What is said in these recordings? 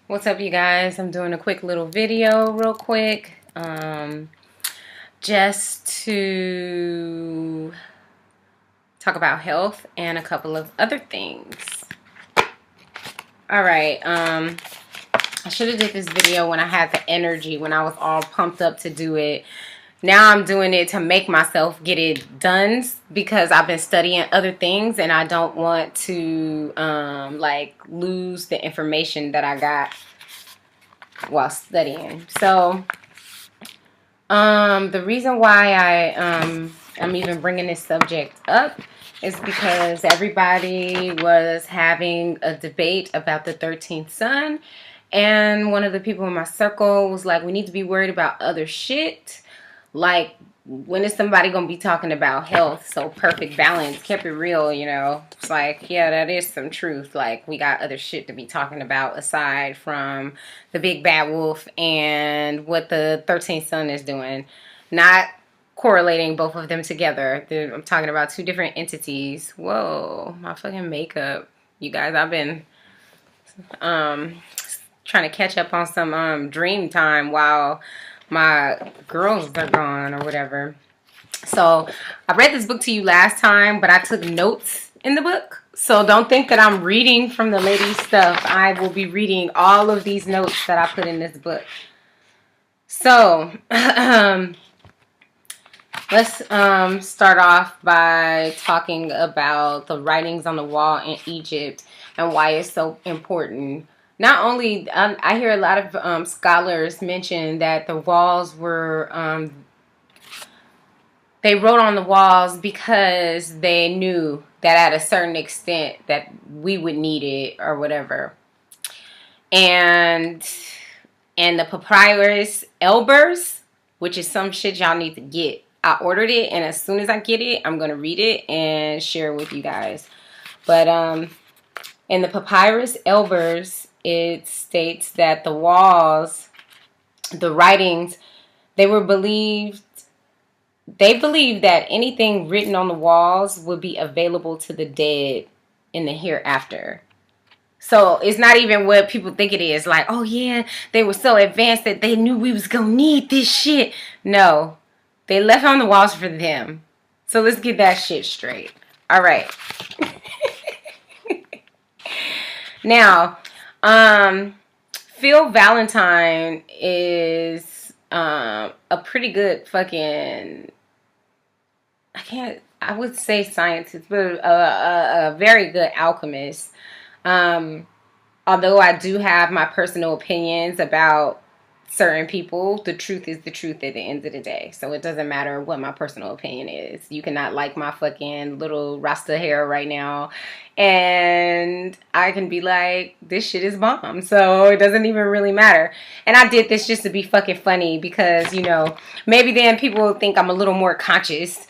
What's up, you guys? I'm doing a quick little video real quick, just to talk about health and a couple of other things. All right, I should have did this video when I had the energy, when I was all pumped up to do it. Now I'm doing it to make myself get it done because I've been studying other things and I don't want to like lose the information that I got while studying. So the reason why I'm even bringing this subject up is because everybody was having a debate about the 13th son, and one of the people in my circle was like, we need to be worried about other shit. Like, when is somebody gonna be talking about health? So perfect balance, kept it real, you know. It's like, yeah, that is some truth. Like, we got other shit to be talking about aside from the big bad wolf and what the 13th son is doing. Not correlating both of them together. I'm talking about two different entities. Whoa, my fucking makeup. You guys, I've been trying to catch up on some dream time while my girls are gone or whatever. So I read this book to you last time, but I took notes in the book. So don't think that I'm reading from the lady's stuff. I will be reading all of these notes that I put in this book. So let's start off by talking about the writings on the wall in Egypt and why it's so important. Not only, I hear a lot of scholars mention that the walls were, they wrote on the walls because they knew that at a certain extent that we would need it or whatever. And the Papyrus Ebers, which is some shit y'all need to get. I ordered it, and as soon as I get it, I'm going to read it and share it with you guys. But in the Papyrus Ebers, it states that the walls, the writings, they believed that anything written on the walls would be available to the dead in the hereafter. So it's not even what people think it is. Like, oh yeah, they were so advanced that they knew we was going to need this shit. No, they left on the walls for them. So let's get that shit straight. All right. Now, Phil Valentine is a pretty good fucking, I would say scientist, but a very good alchemist. Although I do have my personal opinions about certain people, the truth is the truth at the end of the day. So it doesn't matter what my personal opinion is. You cannot like my fucking little Rasta hair right now, and I can be like, this shit is bomb. So it doesn't even really matter. And I did this just to be fucking funny because, you know, maybe then people will think I'm a little more conscious.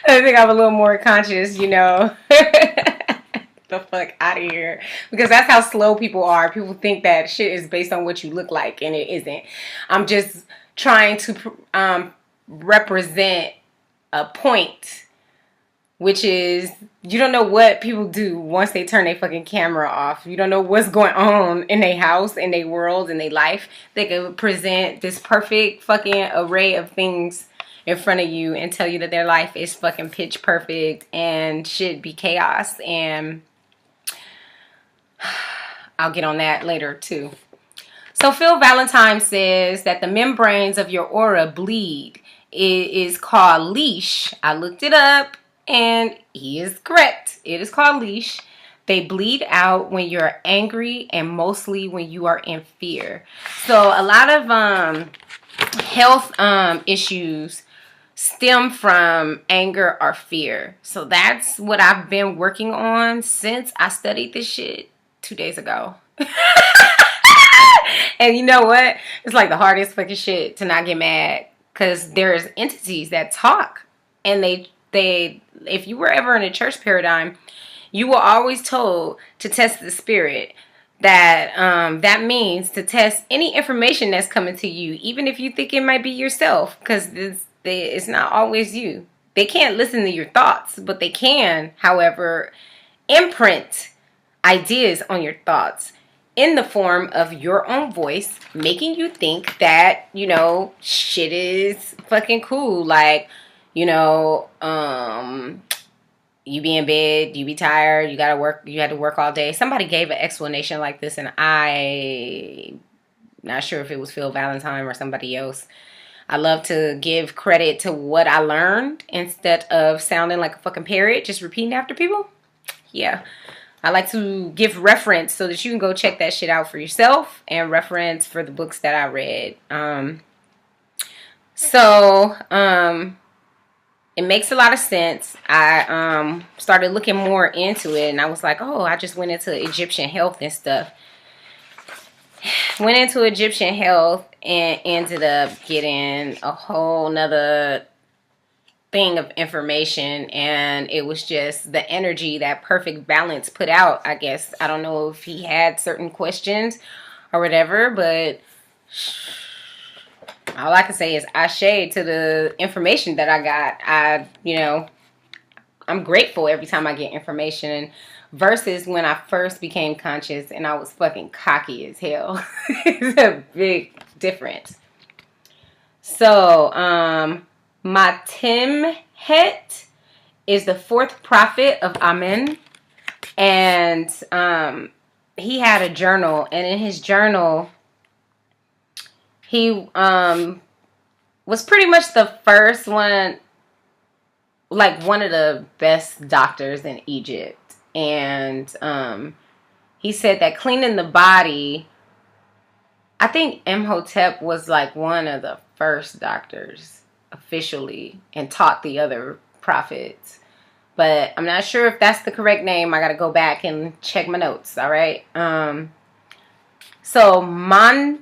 I think I'm a little more conscious, you know. The fuck out of here, because that's how slow people are. People think that shit is based on what you look like, and it isn't. I'm just trying to represent a point, which is you don't know what people do once they turn their fucking camera off. You don't know what's going on in their house, in their world, in their life. They can present this perfect fucking array of things in front of you and tell you that their life is fucking pitch perfect and should be chaos. And I'll get on that later too. So Phil Valentine says that the membranes of your aura bleed. It is called leash. I looked it up and he is correct. It is called leash. They bleed out when you're angry and mostly when you are in fear. So a lot of health issues stem from anger or fear. So that's what I've been working on since I studied this shit 2 days ago. And you know what? It's like the hardest fucking shit to not get mad, because there's entities that talk, and they if you were ever in a church paradigm, you were always told to test the spirit. That means to test any information that's coming to you, even if you think it might be yourself, because it's not always you. They can't listen to your thoughts, but they can, however, imprint ideas on your thoughts in the form of your own voice, making you think that, you know, shit is fucking cool. Like, you know, you be in bed, you be tired, you gotta work, you had to work all day. Somebody gave an explanation like this, and I not sure if it was Phil Valentine or somebody else. I love to give credit to what I learned instead of sounding like a fucking parrot, just repeating after people. Yeah. I like to give reference so that you can go check that shit out for yourself, and reference for the books that I read. It makes a lot of sense. I started looking more into it, and I was like, oh, I just went into Egyptian health and stuff. Went into Egyptian health and ended up getting a whole nother thing of information, and it was just the energy that Perfect Balance put out, I guess. I don't know if he had certain questions or whatever, but all I can say is ashe to the information that I got. I'm grateful every time I get information, versus when I first became conscious and I was fucking cocky as hell. It's a big difference. So, Matimhet is the fourth prophet of Amen, and he had a journal, and in his journal, he was pretty much the first one, like one of the best doctors in Egypt, and he said that cleaning the body, I think Imhotep was like one of the first doctors officially and taught the other prophets, but I'm not sure if that's the correct name. I gotta go back and check my notes. All right. So Montemhet,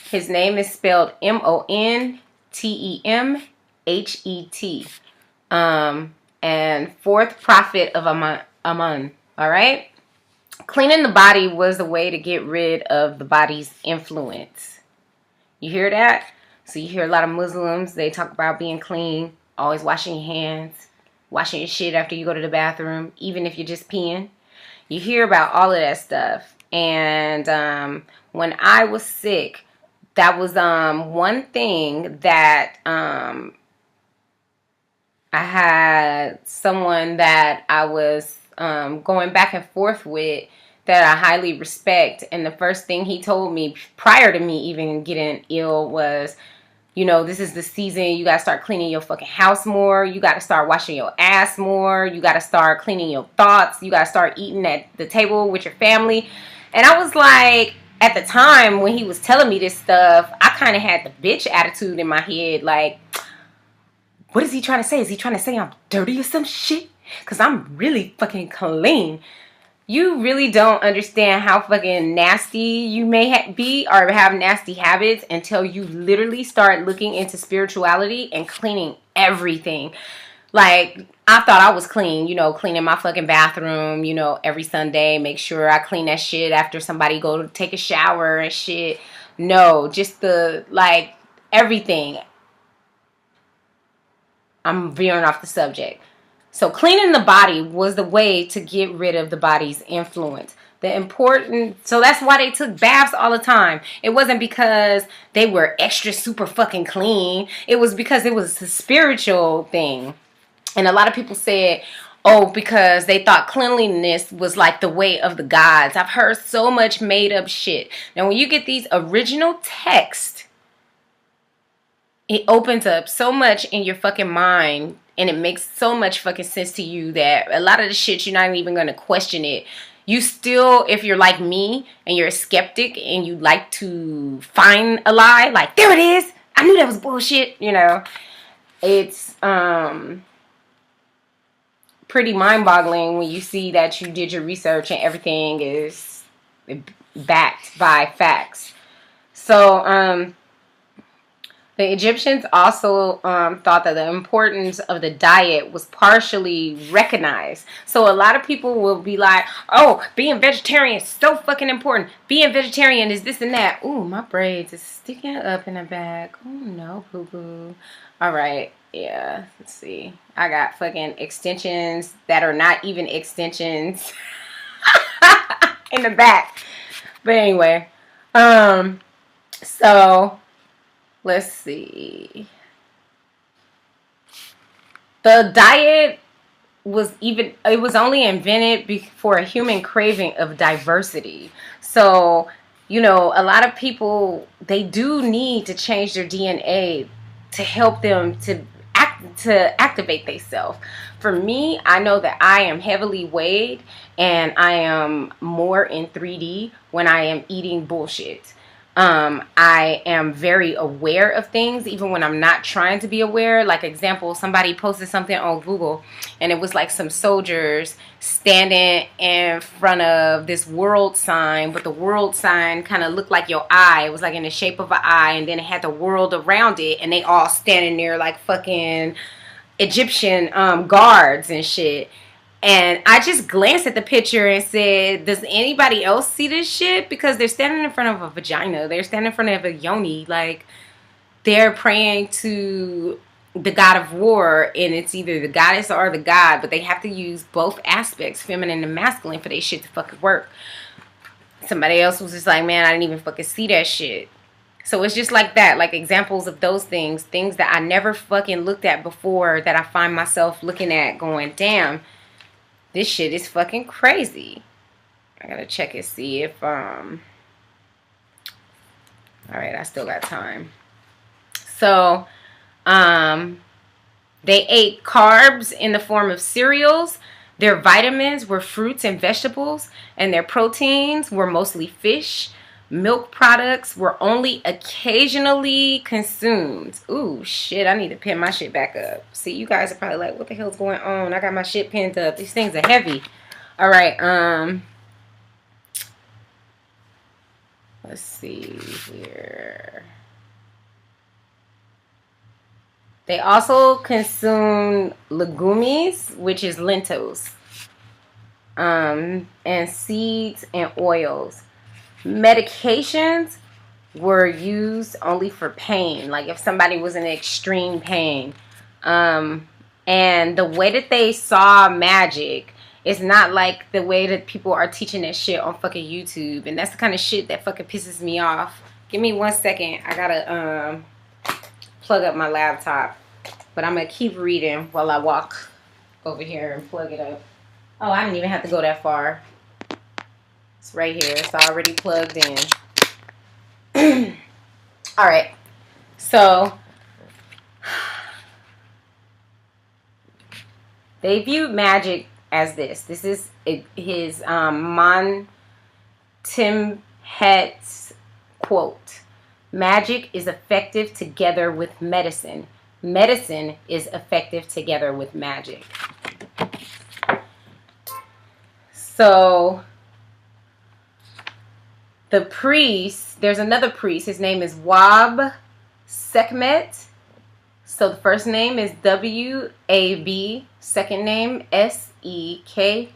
his name is spelled Montemhet, and fourth prophet of Amun. All right. Cleaning the body was a way to get rid of the body's influence. You hear that? So you hear a lot of Muslims, they talk about being clean, always washing your hands, washing your shit after you go to the bathroom, even if you're just peeing. You hear about all of that stuff. And when I was sick, that was one thing that I had someone that I was going back and forth with that I highly respect. And the first thing he told me prior to me even getting ill was, you know, this is the season. You got to start cleaning your fucking house more. You got to start washing your ass more. You got to start cleaning your thoughts. You got to start eating at the table with your family. And I was like, at the time when he was telling me this stuff, I kind of had the bitch attitude in my head. Like, what is he trying to say? Is he trying to say I'm dirty or some shit? Because I'm really fucking clean. You really don't understand how fucking nasty you may be or have nasty habits until you literally start looking into spirituality and cleaning everything. Like, I thought I was clean, you know, cleaning my fucking bathroom, you know, every Sunday. Make sure I clean that shit after somebody go to take a shower and shit. No, just the, like, everything. I'm veering off the subject. So cleaning the body was the way to get rid of the body's influence. So that's why they took baths all the time. It wasn't because they were extra super fucking clean. It was because it was a spiritual thing. And a lot of people said, oh, because they thought cleanliness was like the way of the gods. I've heard so much made up shit. Now when you get these original texts, it opens up so much in your fucking mind. And it makes so much fucking sense to you that a lot of the shit, you're not even going to question it. You still, if you're like me and you're a skeptic and you like to find a lie, like, there it is. I knew that was bullshit. You know, it's pretty mind-boggling when you see that you did your research and everything is backed by facts. So, the Egyptians also thought that the importance of the diet was partially recognized. So a lot of people will be like, oh, being vegetarian is so fucking important. Being vegetarian is this and that. Ooh, my braids is sticking up in the back. Oh, no, boo-boo. All right. Yeah, let's see. I got fucking extensions that are not even extensions in the back. But anyway, so let's see. The diet it was only invented for a human craving of diversity. So, you know, a lot of people, they do need to change their DNA to help them to activate themselves. For me, I know that I am heavily weighed and I am more in 3D when I am eating bullshit. I am very aware of things even when I'm not trying to be aware. Like, example, somebody posted something on Google and it was like some soldiers standing in front of this world sign, but the world sign kind of looked like your eye. It was like in the shape of an eye, and then it had the world around it, and they all standing there like fucking Egyptian guards and shit. And I just glanced at the picture and said, does anybody else see this shit? Because they're standing in front of a vagina. They're standing in front of a yoni. Like, they're praying to the god of war, and it's either the goddess or the god, but they have to use both aspects, feminine and masculine, for their shit to fucking work. Somebody else was just like, man, I didn't even fucking see that shit. So it's just like that, like examples of those things that I never fucking looked at before, that I find myself looking at going, damn, this shit is fucking crazy. I gotta check and see if, alright, I still got time. So, they ate carbs in the form of cereals. Their vitamins were fruits and vegetables, and their proteins were mostly fish. Milk products were only occasionally consumed. Ooh, shit, I need to pin my shit back up. See, you guys are probably like, what the hell's going on? I got my shit pinned up. These things are heavy. All right, let's see here. They also consume legumes, which is lentils, and seeds and oils. Medications were used only for pain, like if somebody was in extreme pain. And the way that they saw magic is not like the way that people are teaching that shit on fucking YouTube. And that's the kind of shit that fucking pisses me off. Give me 1 second. I gotta plug up my laptop. But I'm gonna keep reading while I walk over here and plug it up. Oh, I didn't even have to go that far. It's right here. It's already plugged in. All right. So they viewed magic as this. This is his Montemhet's quote. Magic is effective together with medicine. Medicine is effective together with magic. So the priest, there's another priest. His name is Wab Sekhmet. So the first name is W-A-B. Second name S-E-K-H-M-E-T.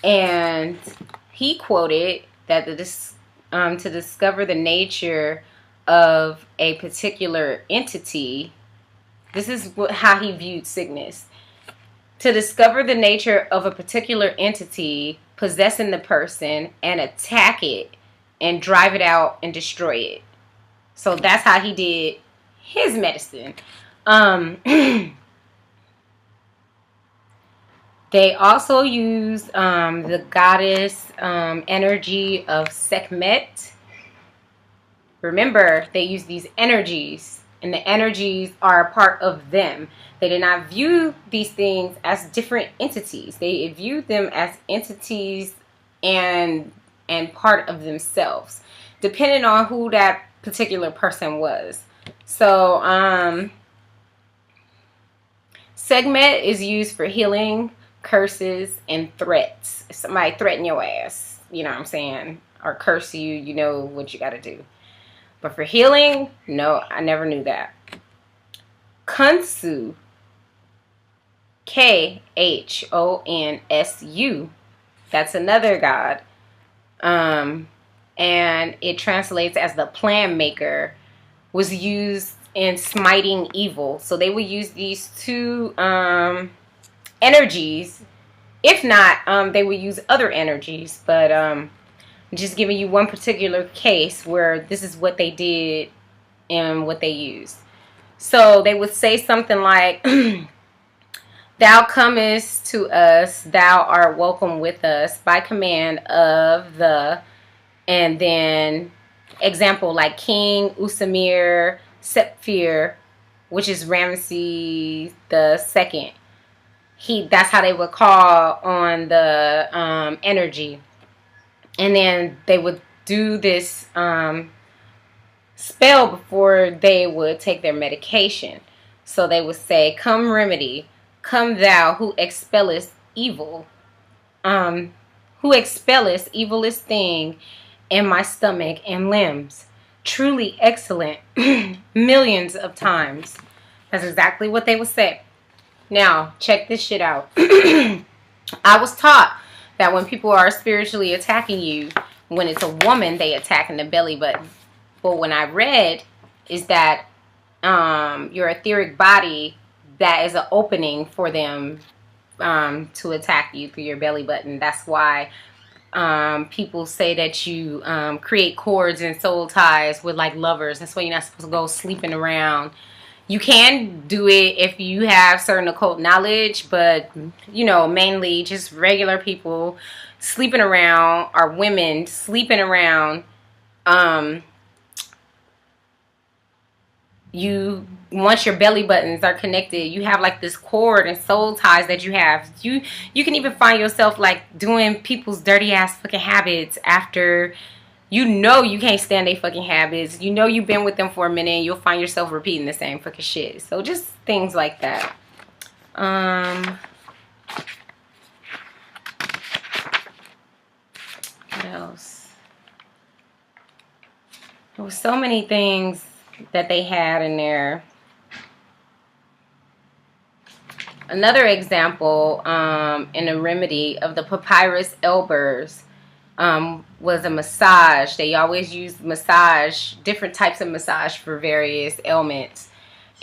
And he quoted that to discover the nature of a particular entity, this is how he viewed sickness. To discover the nature of a particular entity possessing the person and attack it and drive it out and destroy it. So that's how he did his medicine. They also used the goddess energy of Sekhmet. Remember, they use these energies, and the energies are a part of them. They did not view these things as different entities. They viewed them as entities and part of themselves, depending on who that particular person was. So, Sekhmet is used for healing, curses, and threats. If somebody threaten your ass, you know what I'm saying, or curse you, you know what you got to do. But for healing, no, I never knew that. Khonsu, Khonsu, that's another god. And it translates as the plan maker, was used in smiting evil. So they would use these two energies. If not, they would use other energies. But just giving you one particular case where this is what they did and what they used. So they would say something like, thou comest to us, thou art welcome with us by command of the, and then example like King Usamir Sepfir, which is Ramesses the second. That's how they would call on the energy. And then they would do this spell before they would take their medication. So they would say, come remedy, come thou who expellest evil, who expellest evilest thing in my stomach and limbs. Truly excellent, millions of times. That's exactly what they would say. Now, check this shit out. I was taught that when people are spiritually attacking you, when it's a woman, they attack in the belly button. But when I read is that your etheric body, that is an opening for them to attack you through your belly button. That's why people say that you create cords and soul ties with like lovers. That's why you're not supposed to go sleeping around. You can do it if you have certain occult knowledge, but, you know, mainly just regular people sleeping around, or women sleeping around. Once your belly buttons are connected, you have like this cord and soul ties that you have. You can even find yourself like doing people's dirty ass fucking habits after. You know you can't stand their fucking habits. You know you've been with them for a minute and you'll find yourself repeating the same fucking shit. So just things like that. What else? There were so many things that they had in there. Another example in a remedy of the Papyrus Ebers was a massage. They always use massage, different types of massage for various ailments.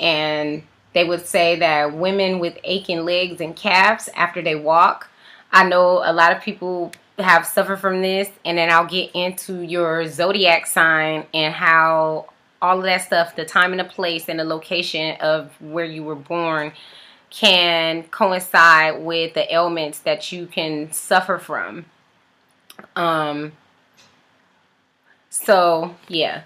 And they would say that women with aching legs and calves after they walk. I know a lot of people have suffered from this. And then I'll get into your zodiac sign and how all of that stuff, the time and the place and the location of where you were born, can coincide with the ailments that you can suffer from. So yeah,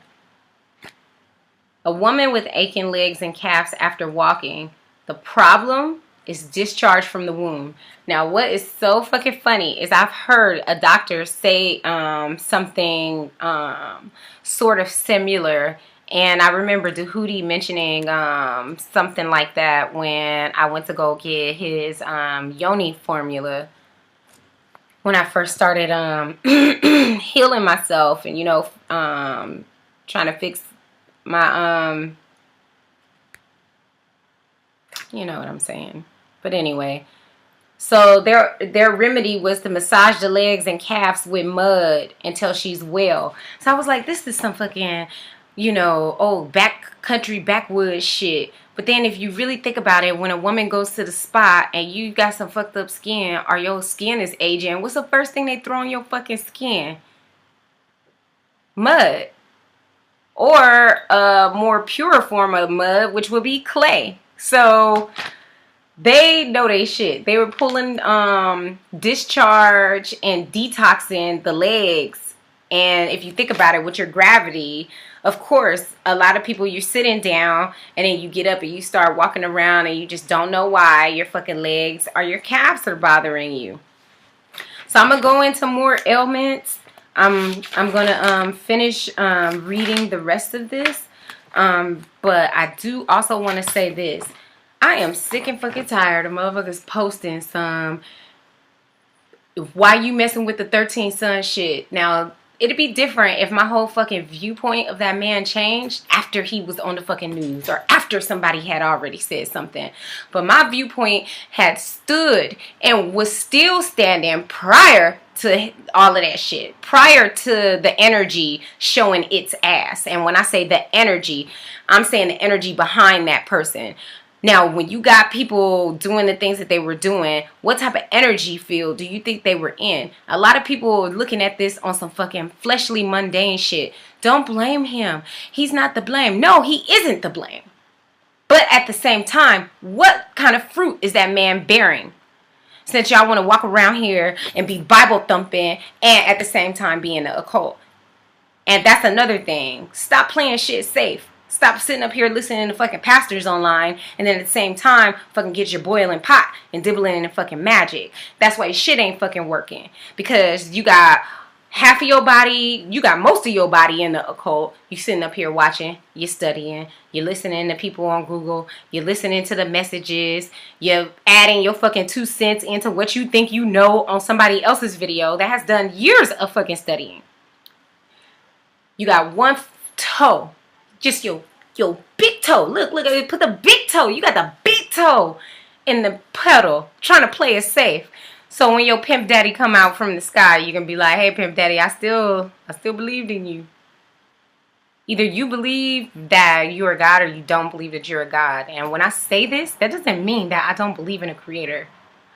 a woman with aching legs and calves after walking, the problem is discharge from the womb. Now, what is so fucking funny is I've heard a doctor say something sort of similar. And I remember Dahudi mentioning something like that when I went to go get his yoni formula. When I first started healing myself and, you know, trying to fix my, you know what I'm saying. But anyway, so their remedy was to massage the legs and calves with mud until she's well. So I was like, this is some fucking, you know, old backcountry backwoods shit. But then if you really think about it, when a woman goes to the spa and you got some fucked up skin or your skin is aging, what's the first thing they throw on your fucking skin? Mud. Or a more pure form of mud, which would be clay. So they know they shit. They were pulling discharge and detoxing the legs. And if you think about it with your gravity, of course, a lot of people, you're sitting down and then you get up and you start walking around and you just don't know why your fucking legs or your calves are bothering you. So I'm going to go into more ailments. I'm going to finish reading the rest of this. But I do also want to say this. I am sick and fucking tired of motherfuckers posting some why you messing with the 13th son shit. Now, it'd be different if my whole fucking viewpoint of that man changed after he was on the fucking news or after somebody had already said something. But my viewpoint had stood and was still standing prior to all of that shit, prior to the energy showing its ass. And when I say the energy, I'm saying the energy behind that person. Now, when you got people doing the things that they were doing, what type of energy field do you think they were in? A lot of people are looking at this on some fucking fleshly, mundane shit. Don't blame him. He's not the blame. No, he isn't the blame. But at the same time, what kind of fruit is that man bearing? Since y'all want to walk around here and be Bible thumping and at the same time be in the occult. And that's another thing. Stop playing shit safe. Stop sitting up here listening to fucking pastors online and then at the same time fucking get your boiling pot and dibbling in fucking magic. That's why your shit ain't fucking working. Because you got half of your body, you got most of your body in the occult. You sitting up here watching, you're studying, you're listening to people on Google, you're listening to the messages, you're adding your fucking 2 cents into what you think you know on somebody else's video that has done years of fucking studying. You got one toe. Just your big toe. Look, put the big toe. You got the big toe in the pedal, trying to play it safe. So when your pimp daddy come out from the sky, you can be like, hey, pimp daddy, I still believed in you. Either you believe that you're a God or you don't believe that you're a God. And when I say this, that doesn't mean that I don't believe in a creator.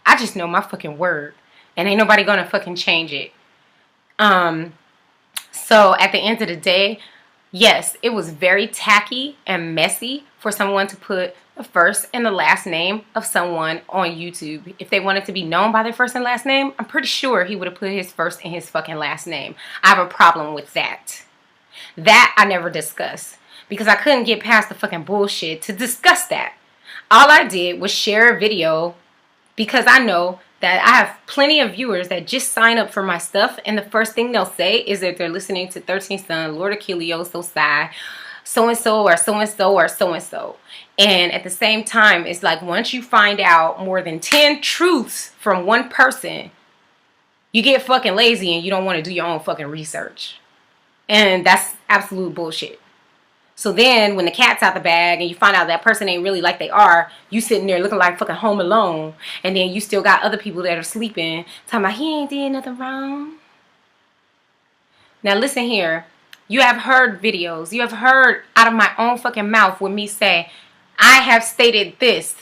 I just know my fucking word. And ain't nobody gonna fucking change it. So at the end of the day, yes, it was very tacky and messy for someone to put the first and the last name of someone on YouTube. If they wanted to be known by their first and last name, I'm pretty sure he would have put his first and his fucking last name. I have a problem with that. That I never discussed because I couldn't get past the fucking bullshit to discuss that. All I did was share a video because I know that I have plenty of viewers that just sign up for my stuff, and the first thing they'll say is that they're listening to 13th Son, Lord Achilles, Sosai, so-and-so or so-and-so or so-and-so. And at the same time, it's like once you find out more than 10 truths from one person, you get fucking lazy and you don't want to do your own fucking research. And that's absolute bullshit. So then when the cat's out the bag and you find out that person ain't really like they are, you sitting there looking like fucking Home Alone. And then you still got other people that are sleeping talking about he ain't did nothing wrong. Now listen here. You have heard videos. You have heard out of my own fucking mouth with me say, I have stated this.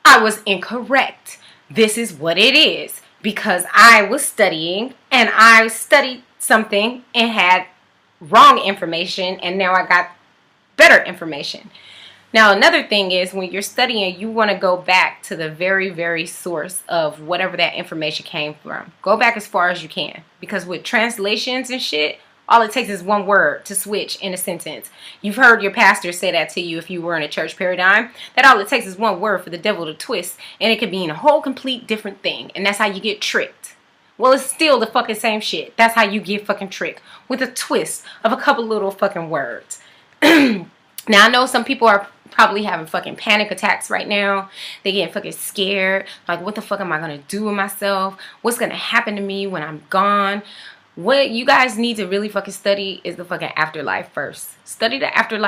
I was incorrect. This is what it is. Because I was studying and I studied something and had wrong information and now I got better information. Now another thing is when you're studying, you want to go back to the very, very source of whatever that information came from. Go back as far as you can, because with translations and shit, all it takes is one word to switch in a sentence. You've heard your pastor say that to you if you were in a church paradigm, that all it takes is one word for the devil to twist and it could mean a whole complete different thing, and that's how you get tricked. Well, it's still the fucking same shit. That's how you get fucking tricked, with a twist of a couple little fucking words. Now, I know some people are probably having fucking panic attacks right now. They getting fucking scared. Like, what the fuck am I going to do with myself? What's going to happen to me when I'm gone? What you guys need to really fucking study is the fucking afterlife first. Study the afterlife